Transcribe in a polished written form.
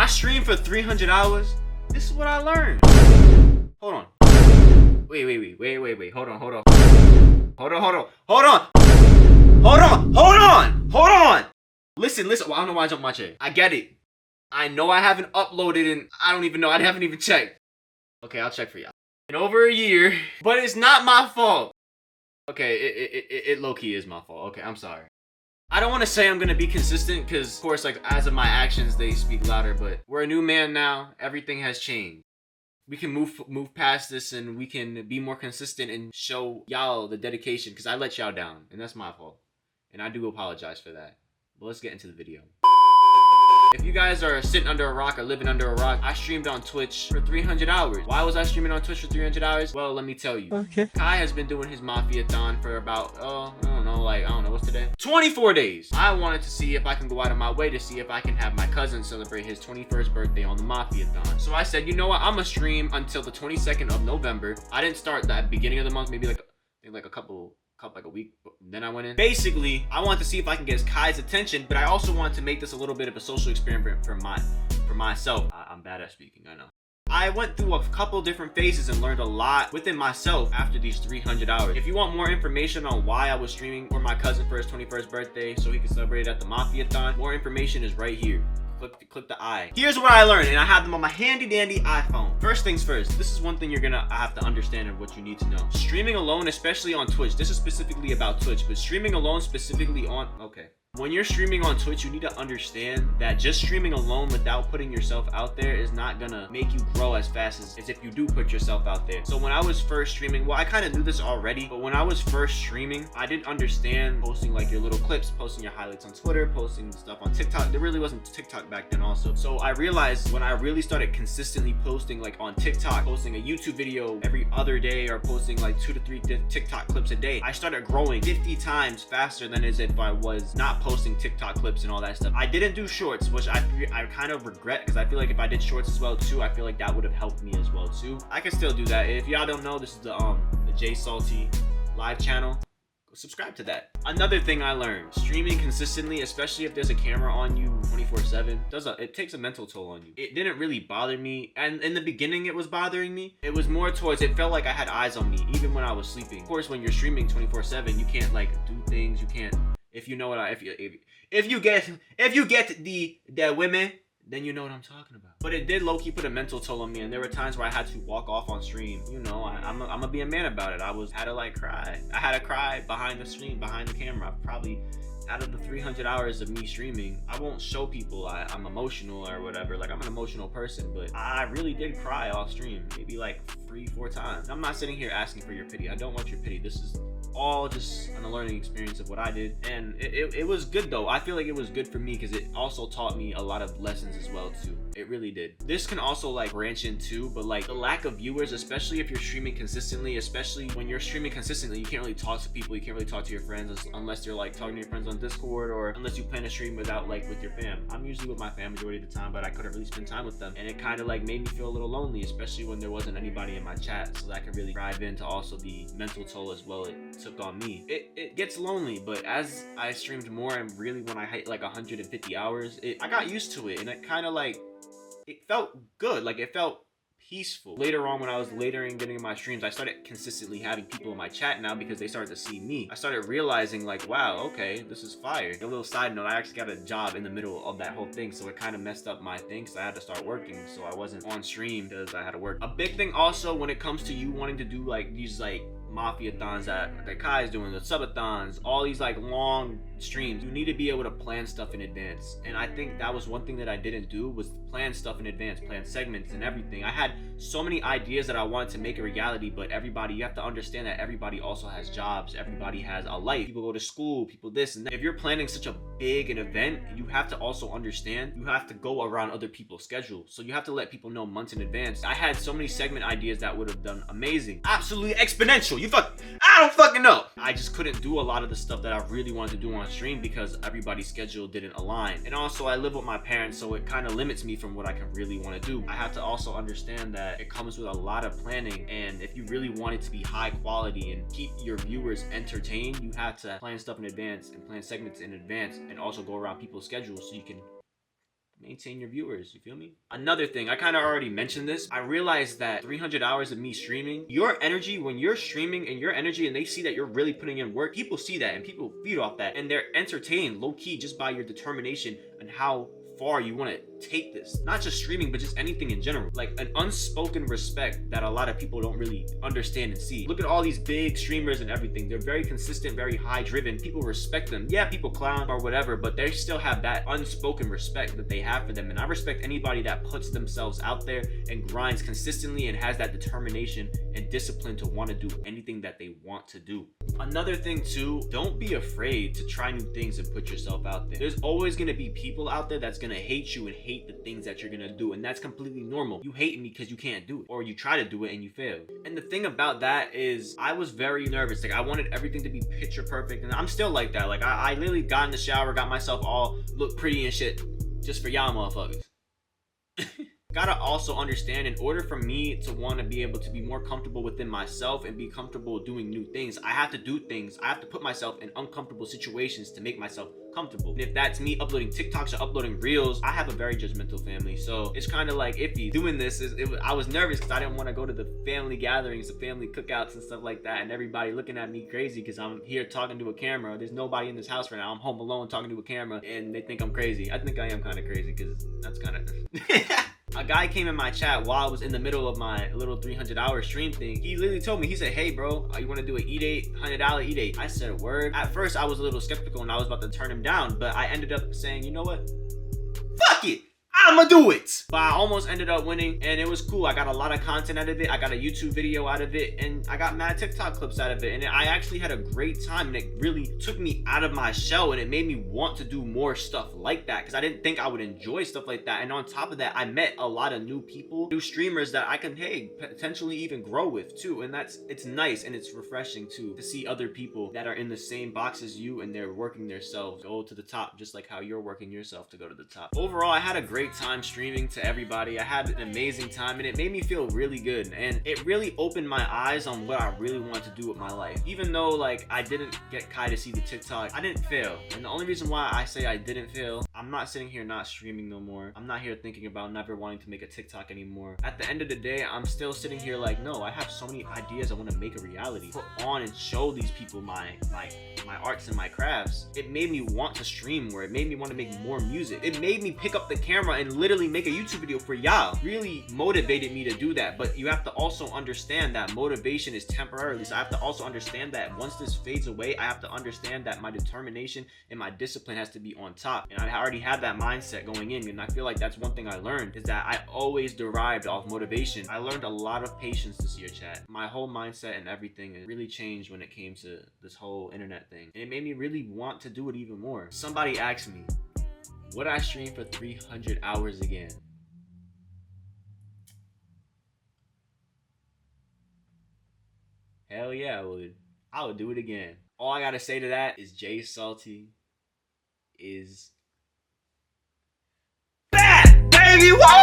stream for 300 hours, this is what I learned. Hold on. Wait. Hold on. Listen. Well, I don't know why I jumped my chair. I get it. I know I haven't uploaded and I don't even know. I haven't even checked. Okay, I'll check for y'all. In over a year, but it's not my fault. Okay, it low-key is my fault. Okay, I'm sorry. I don't want to say I'm going to be consistent because, of course, like, as of my actions, they speak louder, but we're a new man now. Everything has changed. We can move past this and we can be more consistent and show y'all the dedication because I let y'all down and that's my fault. And I do apologize for that. But let's get into the video. If you guys are sitting under a rock or living under a rock, I streamed on Twitch for 300 hours. Why was I streaming on Twitch for 300 hours? Well, let me tell you. Okay. Kai has been doing his Mafia-thon for about, I don't know, what's today? 24 days. I wanted to see if I can go out of my way to see if I can have my cousin celebrate his 21st birthday on the Mafia-thon. So I said, you know what? I'm gonna stream until the 22nd of November. I didn't start that beginning of the month, maybe like a week, then I went in. Basically, I wanted to see if I can get Kai's attention, but I also wanted to make this a little bit of a social experiment for myself. I'm bad at speaking, I know. I went through a couple different phases and learned a lot within myself after these 300 hours. If you want more information on why I was streaming for my cousin for his 21st birthday so he could celebrate it at the Mafia-thon, more information is right here. Click the I. Here's what I learned, and I have them on my handy dandy iPhone. First things first, this is one thing you're gonna have to understand and what you need to know. Streaming alone, especially on Twitch, this is specifically about Twitch, but streaming alone specifically on, okay. When you're streaming on Twitch, you need to understand that just streaming alone without putting yourself out there is not gonna make you grow as fast as if you do put yourself out there. So when I was first streaming, well, I kind of knew this already, but when I was first streaming, I didn't understand posting like your little clips, posting your highlights on Twitter, posting stuff on TikTok. There really wasn't TikTok back then also. So I realized when I really started consistently posting like on TikTok, posting a YouTube video every other day or posting like 2 to 3 TikTok clips a day, I started growing 50 times faster than as if I was not posting TikTok clips and all that stuff. I didn't do shorts, which I kind of regret because I feel like if I did shorts as well too, I feel like that would have helped me as well too. I can still do that. If y'all don't know, this is the JSalty live channel. Go subscribe to that. Another thing I learned, streaming consistently, especially if there's a camera on you 24/7, it takes a mental toll on you. It didn't really bother me, and in the beginning it was bothering me. It was more towards, it felt like I had eyes on me even when I was sleeping. Of course, when you're streaming 24/7, you can't like do things, you can't. If you know what if you get the women, then you know what I'm talking about. But it did low-key put a mental toll on me, and there were times where I had to walk off on stream. You know, I'm gonna be a man about it. Had to like cry. I had to cry behind the stream, behind the camera. Probably out of the 300 hours of me streaming, I won't show people I'm emotional or whatever. Like, I'm an emotional person, but I really did cry off stream. Maybe like 3-4 times. I'm not sitting here asking for your pity. I don't want your pity. This is all just a learning experience of what I did, and it was good though. I feel like it was good for me because it also taught me a lot of lessons as well too. It really did. This can also like branch into, but like the lack of viewers, especially if you're streaming consistently, especially when you're streaming consistently, you can't really talk to people, you can't really talk to your friends unless you're like talking to your friends on Discord, or unless you plan to stream without like with your fam. I'm usually with my fam majority of the time, but I couldn't really spend time with them, and it kind of like made me feel a little lonely, especially when there wasn't anybody in my chat. So that could really drive into also the mental toll as well it took on me. It gets lonely, but as I streamed more and really when I hit like 150 hours, I got used to it, and it kind of like, it felt good. Like, it felt peaceful. Later on, when I was getting in my streams, I started consistently having people in my chat now because they started to see me. I started realizing like, wow, okay, this is fire. A little side note, I actually got a job in the middle of that whole thing, so it kind of messed up my thing, so I had to start working, so I wasn't on stream because I had to work. A big thing also when it comes to you wanting to do like these like Mafia-thons that Kai is doing, the subathons, all these like long streams, you need to be able to plan stuff in advance. And I think that was one thing that I didn't do, was plan stuff in advance, plan segments and everything. I had so many ideas that I wanted to make a reality, but you have to understand that everybody also has jobs, everybody has a life, people go to school, people this and that. If you're planning such a big an event, you have to also understand you have to go around other people's schedules, so you have to let people know months in advance. I had so many segment ideas that would have done amazing, absolutely exponential. I don't fucking know. I just couldn't do a lot of the stuff that I really wanted to do on stream because everybody's schedule didn't align. And also I live with my parents, so it kind of limits me from what I can really want to do. I have to also understand that it comes with a lot of planning, and if you really want it to be high quality and keep your viewers entertained, you have to plan stuff in advance and plan segments in advance, and also go around people's schedules so you can maintain your viewers, you feel me? Another thing, I kind of already mentioned this. I realized that 300 hours of me streaming, your energy, when you're streaming and your energy and they see that you're really putting in work, people see that and people feed off that and they're entertained low-key just by your determination and how far you want to take this. Not just streaming, but just anything in general. Like an unspoken respect that a lot of people don't really understand and see. Look at all these big streamers and everything. They're very consistent, very high driven. People respect them. Yeah, people clown or whatever, but they still have that unspoken respect that they have for them. And I respect anybody that puts themselves out there and grinds consistently and has that determination and discipline to want to do anything that they want to do. Another thing too, don't be afraid to try new things and put yourself out there. There's always going to be people out there that's going to hate you and hate the things that you're going to do, and that's completely normal. You hate me because you can't do it, or you try to do it and you fail. And the thing about that is I was very nervous. Like I wanted everything to be picture perfect, and I'm still like that. Like I literally got in the shower, got myself all look pretty and shit just for y'all motherfuckers. Gotta also understand, in order for me to want to be able to be more comfortable within myself and be comfortable doing new things, I have to do things. I have to put myself in uncomfortable situations to make myself comfortable. And if that's me uploading TikToks or uploading Reels, I have a very judgmental family, so it's kind of like iffy. Doing this I was nervous because I didn't want to go to the family gatherings, the family cookouts and stuff like that, and everybody looking at me crazy because I'm here talking to a camera. There's nobody in this house right now. I'm home alone talking to a camera, and they think I'm crazy. I think I am kind of crazy because that's kind of A guy came in my chat while I was in the middle of my little 300-hour stream thing. He literally told me, he said, hey bro, you want to do an E-date, $100 E-date? I said, a word. At first I was a little skeptical and I was about to turn him down, but I ended up saying, you know what? Fuck it! I'ma do it! But I almost ended up winning, and it was cool. I got a lot of content out of it. I got a YouTube video out of it, and I got mad TikTok clips out of it, and I actually had a great time, and it really took me out of my shell, and it made me want to do more stuff like that, because I didn't think I would enjoy stuff like that. And on top of that, I met a lot of new people, new streamers that I can, hey, potentially even grow with too, and it's nice, and it's refreshing too, to see other people that are in the same box as you, and they're working themselves go to the top, just like how you're working yourself to go to the top. Overall, I had a great time streaming to everybody. I had an amazing time, and it made me feel really good, and it really opened my eyes on what I really want to do with my life. Even though like I didn't get Kai to see the TikTok, I didn't fail. And the only reason why I say I didn't fail, I'm not sitting here not streaming no more. I'm not here thinking about never wanting to make a TikTok anymore. At the end of the day, I'm still sitting here like, no, I have so many ideas I want to make a reality, put on and show these people my arts and my crafts. It made me want to stream more. It made me want to make more music. It made me pick up the camera and literally make a YouTube video for y'all. Really motivated me to do that. But you have to also understand that motivation is temporarily. So I have to also understand that once this fades away, I have to understand that my determination and my discipline has to be on top. And I already had that mindset going in, and I feel like that's one thing I learned, is that I always derived off motivation. I learned a lot of patience this year, chat. My whole mindset and everything really changed when it came to this whole internet thing, and it made me really want to do it even more. Somebody asked me, would I stream for 300 hours again? Hell yeah, I would. I would do it again. All I gotta say to that is JSalty is back, baby. Woo!